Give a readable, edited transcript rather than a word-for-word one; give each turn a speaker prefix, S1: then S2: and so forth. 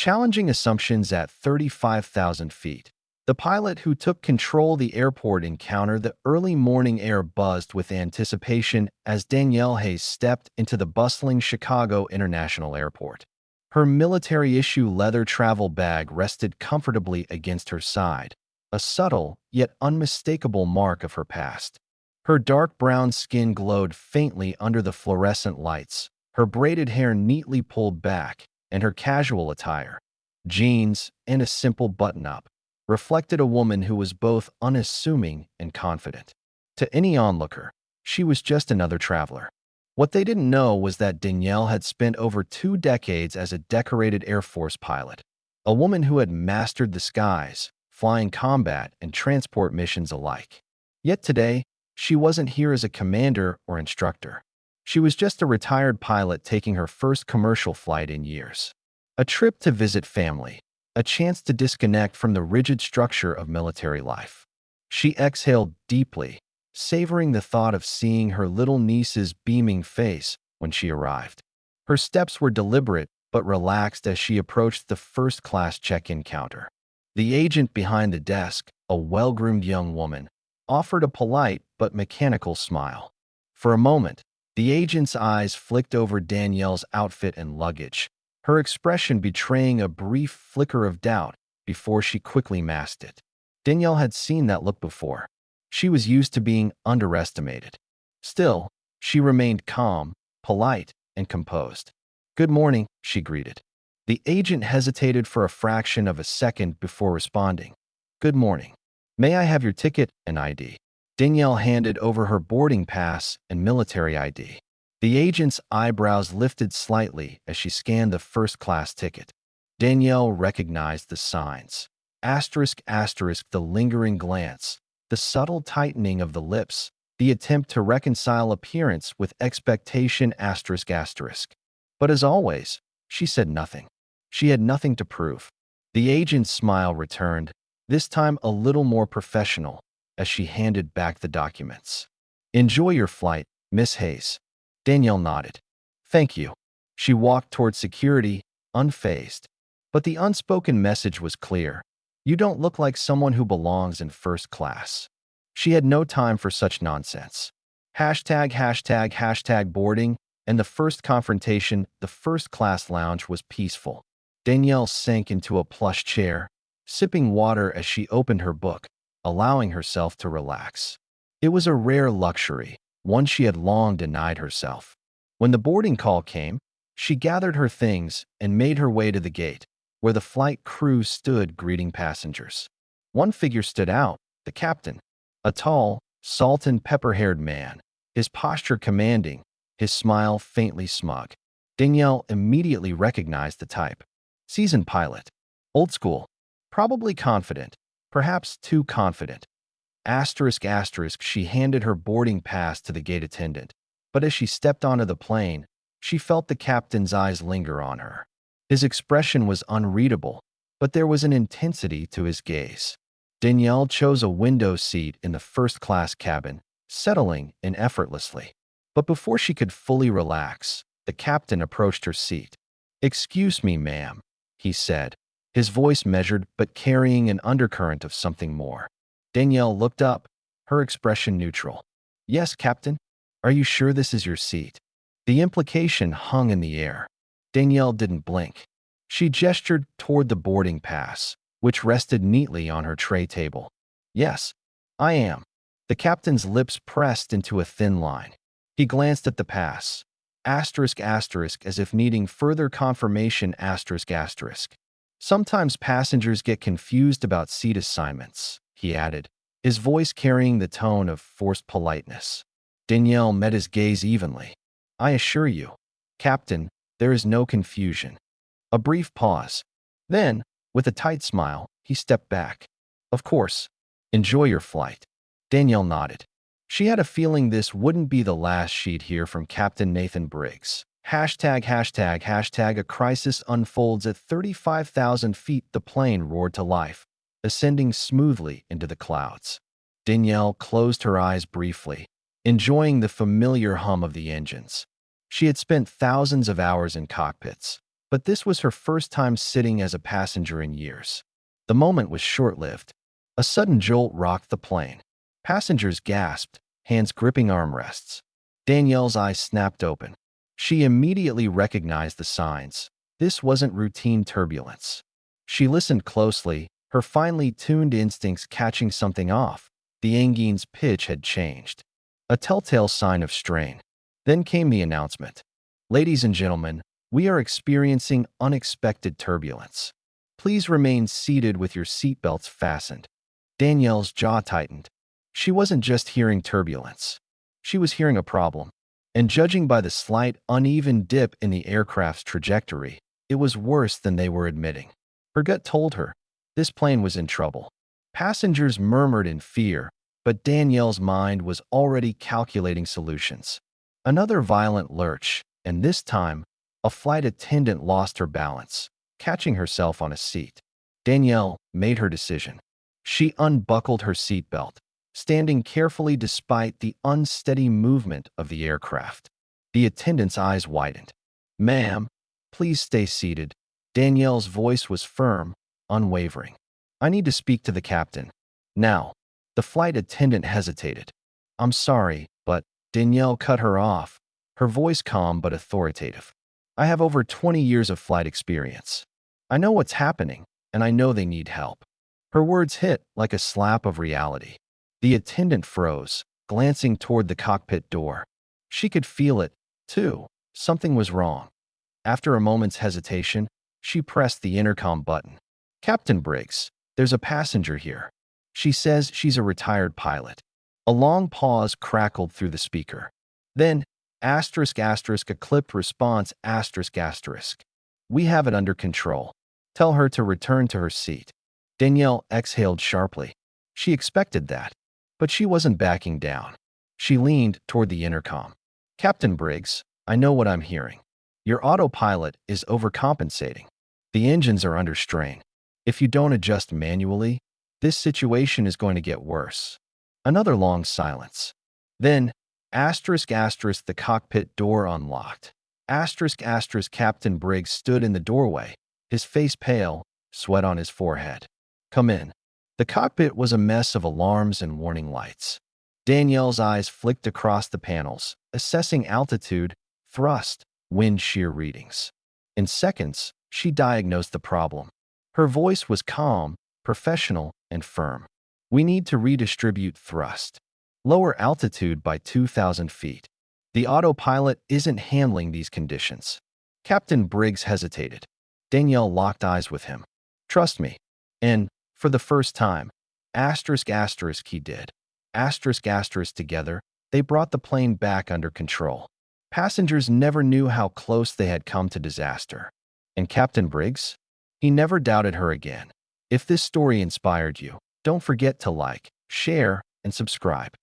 S1: challenging assumptions at 35,000 feet. The pilot who took control of the airport encountered the early morning air buzzed with anticipation as Danielle Hayes stepped into the bustling Chicago International Airport. Her military-issue leather travel bag rested comfortably against her side, a subtle yet unmistakable mark of her past. Her dark brown skin glowed faintly under the fluorescent lights, her braided hair neatly pulled back, and her casual attire, jeans and a simple button-up, reflected a woman who was both unassuming and confident. To any onlooker, she was just another traveler. What they didn't know was that Danielle had spent over 2 decades as a decorated Air Force pilot, a woman who had mastered the skies, flying combat and transport missions alike. Yet today, she wasn't here as a commander or instructor. She was just a retired pilot taking her first commercial flight in years. A trip to visit family, a chance to disconnect from the rigid structure of military life. She exhaled deeply, savoring the thought of seeing her little niece's beaming face when she arrived. Her steps were deliberate but relaxed as she approached the first-class check-in counter. The agent behind the desk, a well-groomed young woman, offered a polite but mechanical smile. For a moment, the agent's eyes flicked over Danielle's outfit and luggage, her expression betraying a brief flicker of doubt before she quickly masked it. Danielle had seen that look before. She was used to being underestimated. Still, she remained calm, polite, and composed. "Good morning," she greeted. The agent hesitated for a fraction of a second before responding. "Good morning. May I have your ticket and ID?" Danielle handed over her boarding pass and military ID. The agent's eyebrows lifted slightly as she scanned the first-class ticket. Danielle recognized the signs. Asterisk, asterisk, the lingering glance, the subtle tightening of the lips, the attempt to reconcile appearance with expectation, asterisk, asterisk. But as always, she said nothing. She had nothing to prove. The agent's smile returned, this time a little more professional, as she handed back the documents. "Enjoy your flight, Miss Hayes." Danielle nodded. "Thank you." She walked toward security, unfazed. But the unspoken message was clear. You don't look like someone who belongs in first class. She had no time for such nonsense. Hashtag, hashtag, hashtag boarding, and the first confrontation, the first-class lounge was peaceful. Danielle sank into a plush chair, sipping water as she opened her book, allowing herself to relax. It was a rare luxury, one she had long denied herself. When the boarding call came, she gathered her things and made her way to the gate, where the flight crew stood greeting passengers. One figure stood out, the captain, a tall, salt and pepper-haired man, his posture commanding, his smile faintly smug. Danielle immediately recognized the type. Seasoned pilot. Old school. Probably confident. Perhaps too confident. Asterisk, asterisk, she handed her boarding pass to the gate attendant. But as she stepped onto the plane, she felt the captain's eyes linger on her. His expression was unreadable, but there was an intensity to his gaze. Danielle chose a window seat in the first-class cabin, settling in effortlessly. But before she could fully relax, the captain approached her seat. "Excuse me, ma'am," he said, his voice measured but carrying an undercurrent of something more. Danielle looked up, her expression neutral. "Yes, Captain. Are you sure this is your seat?" The implication hung in the air. Danielle didn't blink. She gestured toward the boarding pass, which rested neatly on her tray table. "Yes, I am." The captain's lips pressed into a thin line. He glanced at the pass. Asterisk, asterisk, as if needing further confirmation, asterisk, asterisk. "Sometimes passengers get confused about seat assignments," he added, his voice carrying the tone of forced politeness. Danielle met his gaze evenly. "I assure you, Captain, there is no confusion." A brief pause. Then, with a tight smile, he stepped back. "Of course. Enjoy your flight." Danielle nodded. She had a feeling this wouldn't be the last she'd hear from Captain Nathan Briggs. Hashtag, hashtag, hashtag, a crisis unfolds at 35,000 feet. The plane roared to life, ascending smoothly into the clouds. Danielle closed her eyes briefly, enjoying the familiar hum of the engines. She had spent thousands of hours in cockpits, But this was her first time sitting as a passenger in years. The moment was short-lived. A sudden jolt rocked the plane. Passengers gasped, hands gripping armrests. Danielle's eyes snapped open. She immediately recognized the signs. This wasn't routine turbulence. She listened closely, her finely tuned instincts catching something off. The engine's pitch had changed. A telltale sign of strain. Then came the announcement. Ladies and gentlemen, we are experiencing unexpected turbulence. Please remain seated with your seatbelts fastened. Danielle's jaw tightened. She wasn't just hearing turbulence. She was hearing a problem. And judging by the slight, uneven dip in the aircraft's trajectory, it was worse than they were admitting. Her gut told her this plane was in trouble. Passengers murmured in fear, but Danielle's mind was already calculating solutions. Another violent lurch, and this time, a flight attendant lost her balance, catching herself on a seat. Danielle made her decision. She unbuckled her seatbelt, standing carefully despite the unsteady movement of the aircraft. The attendant's eyes widened. "Ma'am, please stay seated." Danielle's voice was firm, unwavering. "I need to speak to the captain. Now." The flight attendant hesitated. "I'm sorry, but—" Danielle cut her off, her voice calm but authoritative. "I have over 20 years of flight experience. I know what's happening, and I know they need help." Her words hit like a slap of reality. The attendant froze, glancing toward the cockpit door. She could feel it, too. Something was wrong. After a moment's hesitation, she pressed the intercom button. "Captain Briggs, there's a passenger here. She says she's a retired pilot." A long pause crackled through the speaker. Then, ***, a clipped response, ***. "We have it under control. Tell her to return to her seat." Danielle exhaled sharply. She expected that, but she wasn't backing down. She leaned toward the intercom. "Captain Briggs, I know what I'm hearing. Your autopilot is overcompensating. The engines are under strain. If you don't adjust manually, this situation is going to get worse." Another long silence. Then, ***, the cockpit door unlocked. ***, Captain Briggs stood in the doorway, his face pale, sweat on his forehead. "Come in." The cockpit was a mess of alarms and warning lights. Danielle's eyes flicked across the panels, assessing altitude, thrust, wind shear readings. In seconds, she diagnosed the problem. Her voice was calm, professional, and firm. "We need to redistribute thrust. Lower altitude by 2,000 feet. The autopilot isn't handling these conditions." Captain Briggs hesitated. Danielle locked eyes with him. "Trust me." And, for the first time, he did. Together, they brought the plane back under control. Passengers never knew how close they had come to disaster. And Captain Briggs? He never doubted her again. If this story inspired you, don't forget to like, share, and subscribe.